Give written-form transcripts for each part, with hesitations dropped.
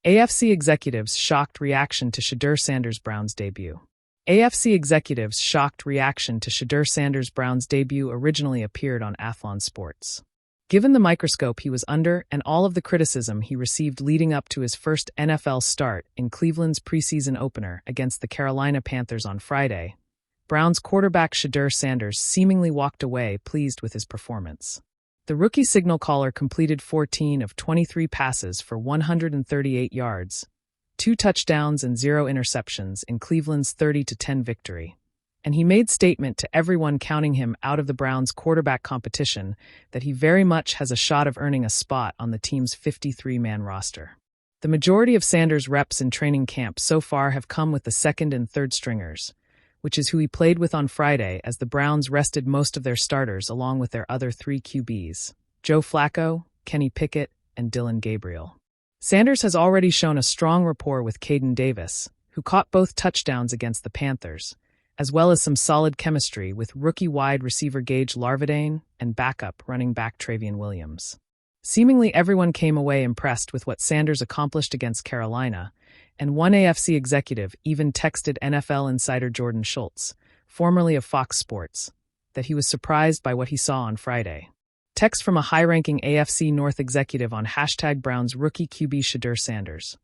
AFC executives shocked reaction to Shedeur Sanders Brown's debut. AFC executives shocked reaction to Shedeur Sanders Brown's debut originally appeared on Athlon Sports. Given the microscope he was under and all of the criticism he received leading up to his first NFL start in Cleveland's preseason opener against the Carolina Panthers on Friday, Browns quarterback Shedeur Sanders seemingly walked away pleased with his performance. The rookie signal caller completed 14 of 23 passes for 138 yards, 2 touchdowns and 0 interceptions in Cleveland's 30-10 victory. And he made statement to everyone counting him out of the Browns' quarterback competition that he very much has a shot of earning a spot on the team's 53-man roster. The majority of Sanders' reps in training camp so far have come with the second and third stringers, which is who he played with on Friday as the Browns rested most of their starters along with their other 3 QBs, Joe Flacco, Kenny Pickett, and Dylan Gabriel. Sanders has already shown a strong rapport with Caden Davis, who caught both touchdowns against the Panthers, as well as some solid chemistry with rookie wide receiver Gage Larvadain and backup running back Travion Williams. Seemingly everyone came away impressed with what Sanders accomplished against Carolina, and one AFC executive even texted NFL insider Jordan Schultz, formerly of Fox Sports, that he was surprised by what he saw on Friday. Text from a high-ranking AFC North executive on #Browns rookie QB Shedeur Sanders.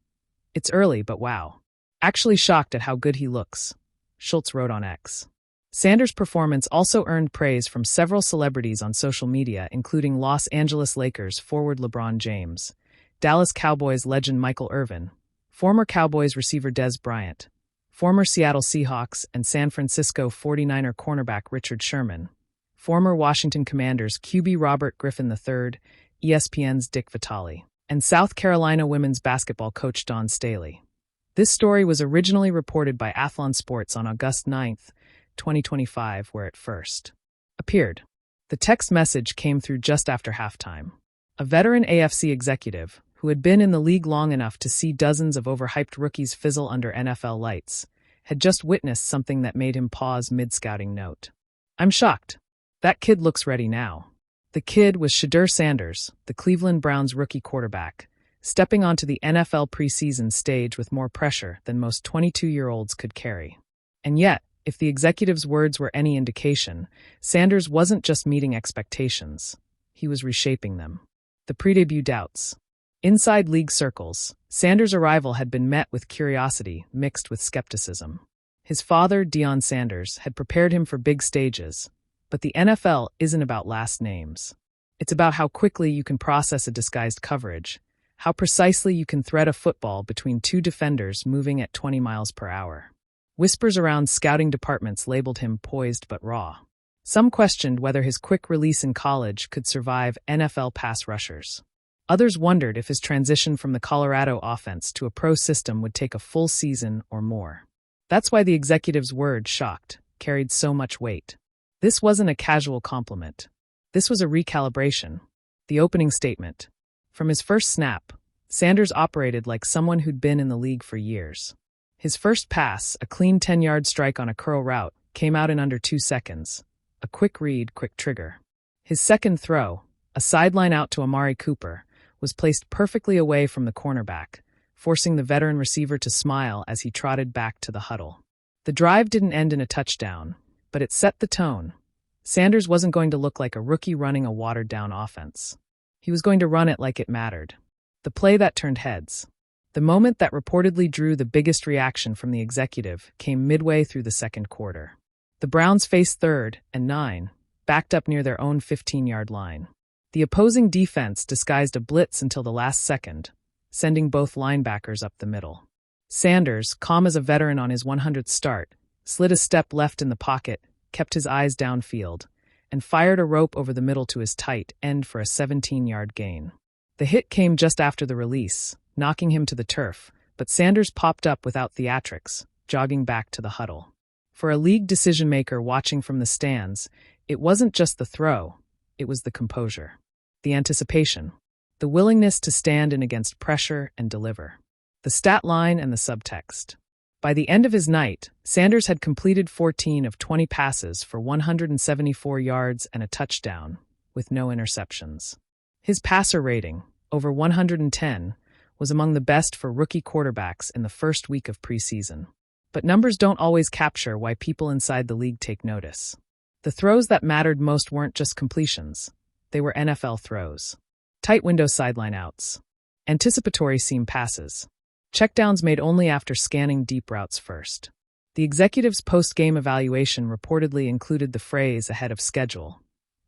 "It's early, but wow. Actually shocked at how good he looks," Schultz wrote on X. Sanders' performance also earned praise from several celebrities on social media, including Los Angeles Lakers forward LeBron James, Dallas Cowboys legend Michael Irvin, former Cowboys receiver Dez Bryant, former Seattle Seahawks and San Francisco 49er cornerback Richard Sherman, former Washington Commanders QB Robert Griffin III, ESPN's Dick Vitale, and South Carolina women's basketball coach Dawn Staley. This story was originally reported by Athlon Sports on August 9, 2025, where it first appeared. The text message came through just after halftime. A veteran AFC executive, who had been in the league long enough to see dozens of overhyped rookies fizzle under NFL lights, had just witnessed something that made him pause mid-scouting note. "I'm shocked. That kid looks ready now." The kid was Shedeur Sanders, the Cleveland Browns rookie quarterback, stepping onto the NFL preseason stage with more pressure than most 22-year-olds could carry. And yet, if the executive's words were any indication, Sanders wasn't just meeting expectations. He was reshaping them. The pre-debut doubts. Inside league circles, Sanders' arrival had been met with curiosity mixed with skepticism. His father, Deion Sanders, had prepared him for big stages, but the NFL isn't about last names. It's about how quickly you can process a disguised coverage, how precisely you can thread a football between 2 defenders moving at 20 miles per hour. Whispers around scouting departments labeled him poised but raw. Some questioned whether his quick release in college could survive NFL pass rushers. Others wondered if his transition from the Colorado offense to a pro system would take a full season or more. That's why the executive's word, shocked, carried so much weight. This wasn't a casual compliment. This was a recalibration. The opening statement. From his first snap, Sanders operated like someone who'd been in the league for years. His first pass, a clean 10-yard strike on a curl route, came out in under 2 seconds. A quick read, quick trigger. His second throw, a sideline out to Amari Cooper, was placed perfectly away from the cornerback, forcing the veteran receiver to smile as he trotted back to the huddle. The drive didn't end in a touchdown, but it set the tone. Sanders wasn't going to look like a rookie running a watered-down offense. He was going to run it like it mattered. The play that turned heads. The moment that reportedly drew the biggest reaction from the executive came midway through the second quarter. The Browns faced 3rd and 9, backed up near their own 15-yard line. The opposing defense disguised a blitz until the last second, sending both linebackers up the middle. Sanders, calm as a veteran on his 100th start, slid a step left in the pocket, kept his eyes downfield, and fired a rope over the middle to his tight end for a 17-yard gain. The hit came just after the release, knocking him to the turf, but Sanders popped up without theatrics, jogging back to the huddle. For a league decision-maker watching from the stands, it wasn't just the throw, it was the composure, the anticipation, the willingness to stand in against pressure and deliver, the stat line and the subtext. By the end of his night, Sanders had completed 14 of 20 passes for 174 yards and a touchdown, with no interceptions. His passer rating, over 110, was among the best for rookie quarterbacks in the first week of preseason. But numbers don't always capture why people inside the league take notice. The throws that mattered most weren't just completions. They were NFL throws. Tight window sideline outs. Anticipatory seam passes. Checkdowns made only after scanning deep routes first. The executive's post-game evaluation reportedly included the phrase "ahead of schedule,"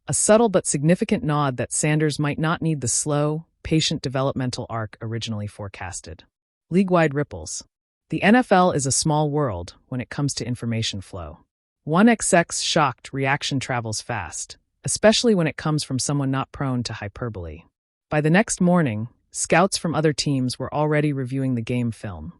a subtle but significant nod that Sanders might not need the slow, patient developmental arc originally forecasted. League-wide ripples. The NFL is a small world when it comes to information flow. One exec's shocked reaction travels fast, especially when it comes from someone not prone to hyperbole. By the next morning, scouts from other teams were already reviewing the game film,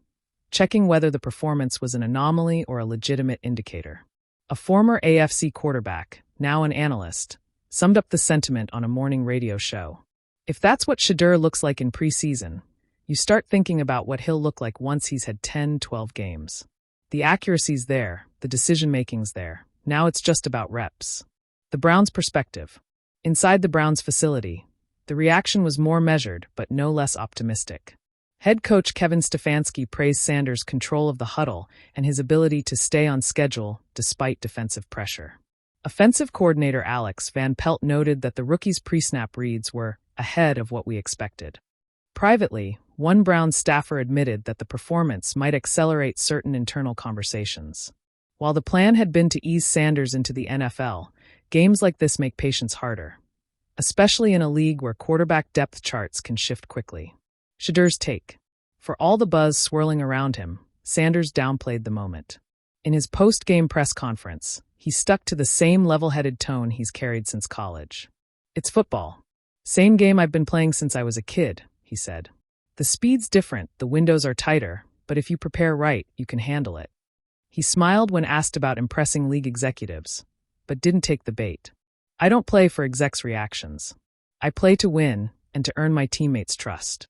checking whether the performance was an anomaly or a legitimate indicator. A former AFC quarterback, now an analyst, summed up the sentiment on a morning radio show. "If that's what Shedeur looks like in preseason, you start thinking about what he'll look like once he's had 10, 12 games. The accuracy's there, the decision-making's there. Now it's just about reps." The Browns' perspective. Inside the Browns' facility, the reaction was more measured but no less optimistic. Head coach Kevin Stefanski praised Sanders' control of the huddle and his ability to stay on schedule despite defensive pressure. Offensive coordinator Alex Van Pelt noted that the rookie's pre-snap reads were ahead of what we expected. Privately, one Browns staffer admitted that the performance might accelerate certain internal conversations. While the plan had been to ease Sanders into the NFL, games like this make patience harder, especially in a league where quarterback depth charts can shift quickly. Shedeur's take. For all the buzz swirling around him, Sanders downplayed the moment. In his post-game press conference, he stuck to the same level-headed tone he's carried since college. "It's football. Same game I've been playing since I was a kid," he said. "The speed's different, the windows are tighter, but if you prepare right, you can handle it." He smiled when asked about impressing league executives, but didn't take the bait. "I don't play for execs' reactions. I play to win and to earn my teammates' trust."